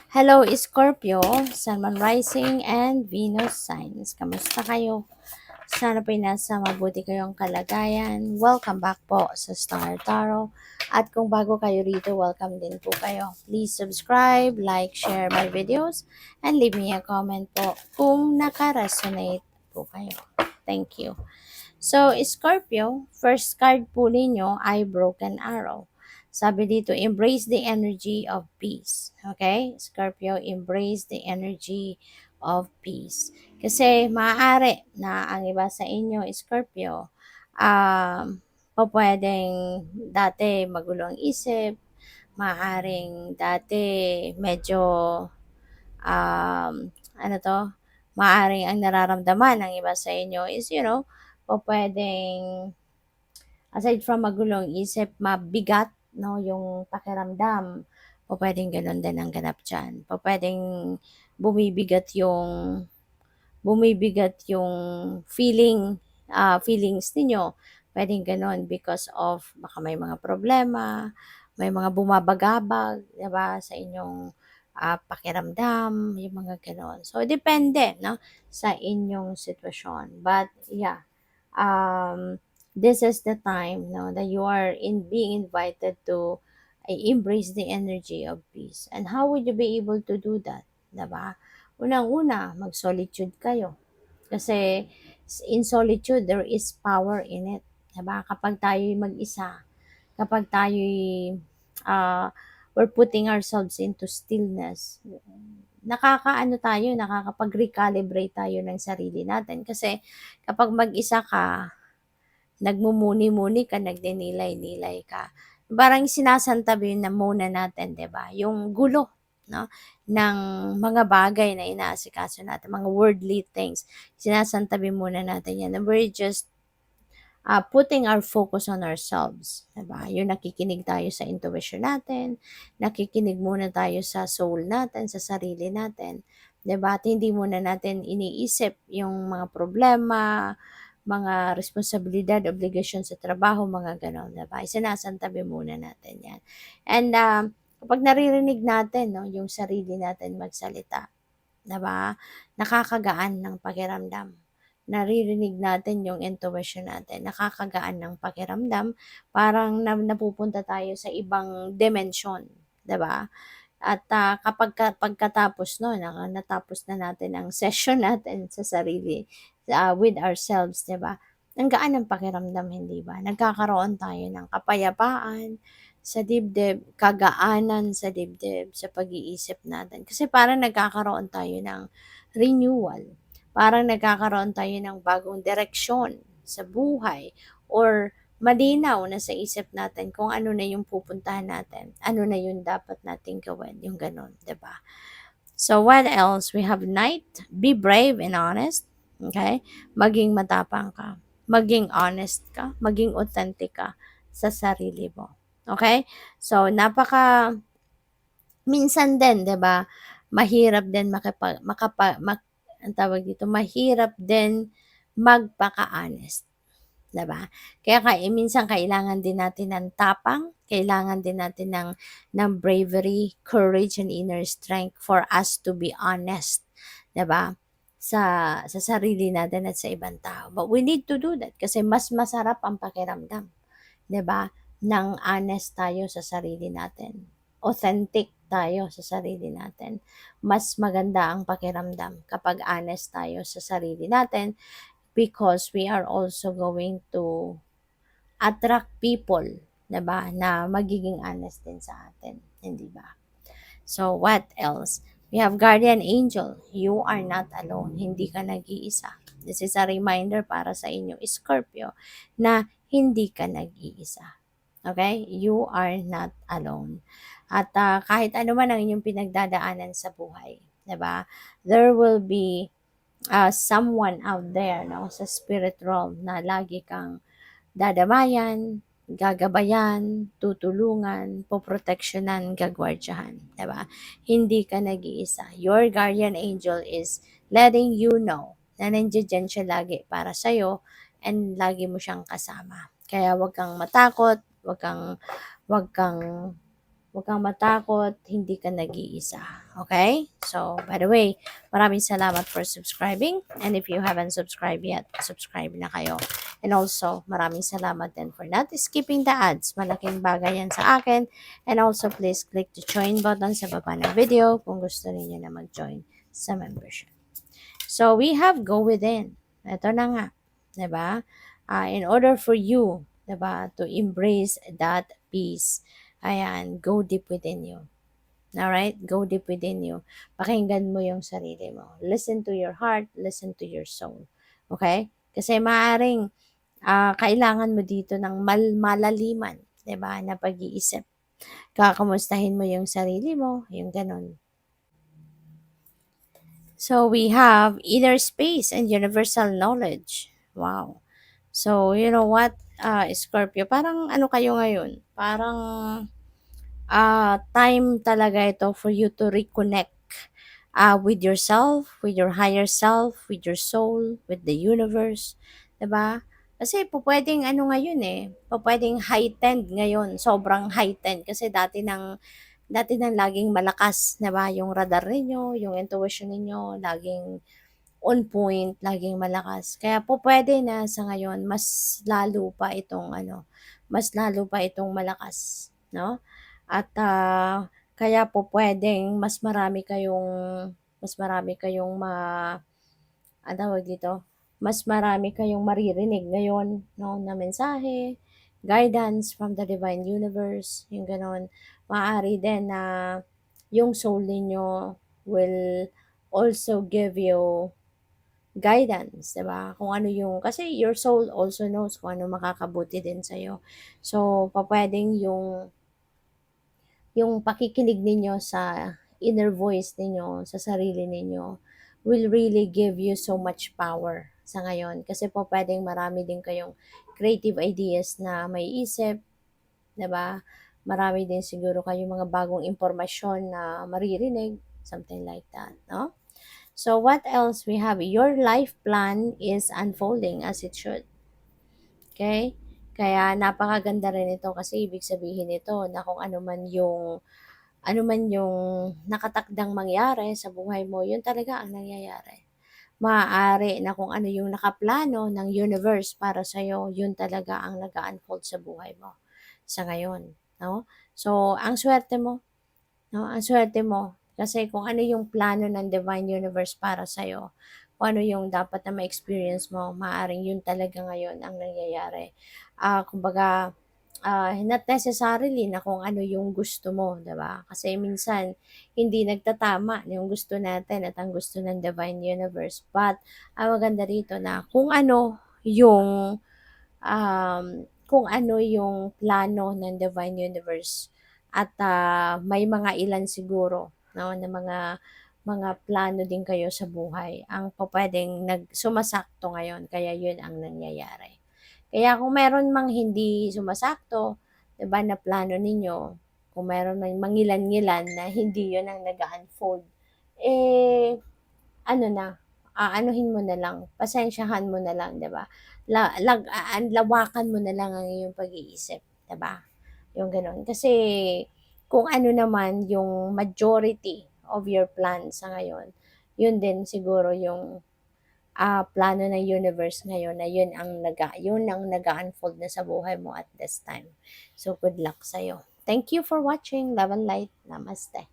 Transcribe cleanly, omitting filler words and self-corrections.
Hello, Scorpio, Sun, Moon Rising, and Venus signs. Kamusta kayo? Sana po'y nasa mabuti kayong kalagayan. Welcome back po sa Star Tarot. At kung bago kayo rito, welcome din po kayo. Please subscribe, like, share my videos, and leave me a comment po kung naka-resonate po kayo. Thank you. So, Scorpio, first card po ninyo ay Broken Arrow. Sabi dito, embrace the energy of peace. Okay? Scorpio, embrace the energy of peace. Kasi maaari na ang iba sa inyo, Scorpio, pwedeng dati magulo ang isip, maaaring dati medyo, ano to, maaaring ang nararamdaman ng iba sa inyo is, pwedeng aside from magulong isip, mabigat, no, yung pakiramdam. Pwedeng ganun din ang ganap dyan. Pwedeng bumibigat yung feelings ninyo. Pwedeng ganun because of baka may mga problema, may mga bumabagabag, 'di ba, sa inyong pakiramdam, yung mga ganun. So depende, no, sa inyong sitwasyon. But yeah, this is the time, no, that you are being invited to embrace the energy of peace. And how would you be able to do that? Diba? Unang-una, mag-solitude kayo. Kasi in solitude, there is power in it. Diba? Kapag tayo'y mag-isa, kapag tayo'y we're putting ourselves into stillness, nakakapag-recalibrate tayo ng sarili natin. Kasi kapag mag-isa ka, nagmumuni-muni ka, nagninilay-nilay ka. Parang sinasantabi na muna natin, 'di ba? Yung gulo, no, ng mga bagay na inaasikaso natin, mga worldly things. Sinasantabi muna natin 'yan. And we're just putting our focus on ourselves, 'di ba? Yung nakikinig tayo sa intuition natin, nakikinig muna tayo sa soul natin, sa sarili natin, 'di ba? At hindi muna natin iniisip yung mga problema, mga responsibilidad, obligasyon sa trabaho, mga gano'n, 'di ba? Isinasantabi muna natin 'yan. And kapag naririnig natin, no, yung sarili natin magsalita, 'di ba? Nakakagaan ng pakiramdam. Naririnig natin yung intuition natin, nakakagaan ng pakiramdam, parang napupunta tayo sa ibang dimensyon, 'di ba? At pagkatapos no, natapos na natin ang session natin sa sarili, with ourselves, 'di ba? Ang gaan ng pakiramdam, hindi ba? Nagkakaroon tayo ng kapayapaan sa dibdib, kagaanan sa dibdib, sa pag-iisip natin. Kasi parang nagkakaroon tayo ng renewal. Parang nagkakaroon tayo ng bagong direksyon sa buhay, or malinaw na sa isip natin kung ano na yung pupuntahan natin, ano na yung dapat nating gawin, yung ganun, 'di ba? So what else? We have Knight, be brave and honest, okay? Maging matapang ka, maging honest ka, maging authentic ka sa sarili mo. Okay? So minsan din, 'di ba? Mahirap din ang tawag dito, mahirap din magpaka-honest. 'Di ba? Kaya minsan kailangan din natin ng tapang, kailangan din natin ng bravery, courage, and inner strength for us to be honest, 'di ba? Sa sarili natin at sa ibang tao. But we need to do that kasi mas masarap ang pakiramdam, 'di ba? Nang honest tayo sa sarili natin. Authentic tayo sa sarili natin. Mas maganda ang pakiramdam kapag honest tayo sa sarili natin, because we are also going to attract people, 'di ba, na magiging honest din sa atin, hindi ba? So, what else? We have guardian angel. You are not alone. Hindi ka nag-iisa. This is a reminder para sa inyo, Scorpio, na hindi ka nag-iisa. Okay? You are not alone. At kahit ano man ang inyong pinagdadaanan sa buhay, 'di ba? There will be someone out there, no, sa spirit realm na lagi kang dadamayan, gagabayan, tutulungan, poproteksyonan, gagwardyahan, 'di ba? Hindi ka nag-iisa. Your guardian angel is letting you know na nandiyan siya lagi para sa and lagi mo siyang kasama. Kaya wag kang matakot, wag kang Huwag kang matakot, hindi ka nag-iisa. Okay? So, by the way, maraming salamat for subscribing. And if you haven't subscribed yet, subscribe na kayo. And also, maraming salamat din for not skipping the ads. Malaking bagay yan sa akin. And also, please click the join button sa baba ng video kung gusto niyo na mag-join sa membership. So, we have go within. Ito na nga. Diba? In order for you, diba, to embrace that peace, ayan, go deep within you. Alright? Go deep within you. Pakinggan mo yung sarili mo. Listen to your heart, listen to your soul. Okay? Kasi maaring kailangan mo dito ng malaliman, 'di ba, na pag-iisip. Kakamustahin mo yung sarili mo, yung ganun. So we have inner space and universal knowledge. Wow. So, you know what, Scorpio, parang ano kayo ngayon? Parang time talaga ito for you to reconnect with yourself, with your higher self, with your soul, with the universe, 'di ba? Kasi po pwedeng ano ngayon pwedeng heightened ngayon, sobrang heightened kasi dati nang laging malakas, 'di ba, yung radar ninyo, yung intuition ninyo, laging on point, laging malakas. Kaya po pwede na sa ngayon mas lalo pa itong mas lalo pa itong malakas, 'no? At kaya po puwedeng mas marami kayong anong tawag dito, mas marami kayong maririnig ngayon 'no, na mensahe, guidance from the divine universe, yung gano'n. Maaari din na yung soul ninyo will also give you guidance, 'di ba? Kung ano yung kasi your soul also knows kung ano makakabuti din sa'yo. So, pupuwedeng yung pakikinig ninyo sa inner voice ninyo, sa sarili ninyo, will really give you so much power sa ngayon. Kasi po pwedeng marami din kayong creative ideas na may isip, 'di ba? Marami din siguro kayong mga bagong impormasyon na maririnig, something like that, no? So what else we have? Your life plan is unfolding as it should. Okay? Kaya napakaganda rin ito kasi ibig sabihin nito na kung ano man yung nakatakdang mangyari sa buhay mo, yun talaga ang nangyayari. Maaari na kung ano yung nakaplano ng universe para sa'yo, yun talaga ang nag-unfold sa buhay mo sa ngayon, no? So, ang swerte mo, no? Ang swerte mo kasi kung ano yung plano ng divine universe para sa'yo, kung ano yung dapat na ma-experience mo, maaaring yun talaga ngayon ang nangyayari. Kumbaga, not necessarily na kung ano yung gusto mo, 'di ba? Kasi minsan hindi nagtatama yung gusto natin at ang gusto ng divine universe. But ang maganda rito na kung ano yung plano ng divine universe at may mga ilan siguro, no, na mga plano din kayo sa buhay ang pupuwedeng sumasakto ngayon kaya yun ang nangyayari. Kaya kung meron mang hindi sumasakto, 'di ba, na plano ninyo, kung meron mang mangilan-ngilan na hindi 'yun ang nag-a-unfold, eh, ano na, aanuhin mo na lang, pasensyahan mo na lang, 'di ba? Lawakan mo na lang ang iyong pag-iisip, 'di ba? Yung gano'n. Kasi kung ano naman yung majority of your plans sa ngayon, 'yun din siguro yung plano ng universe ngayon na yun ang nag-a-unfold na sa buhay mo at this time. So, good luck sa'yo. Thank you for watching. Love and light. Namaste.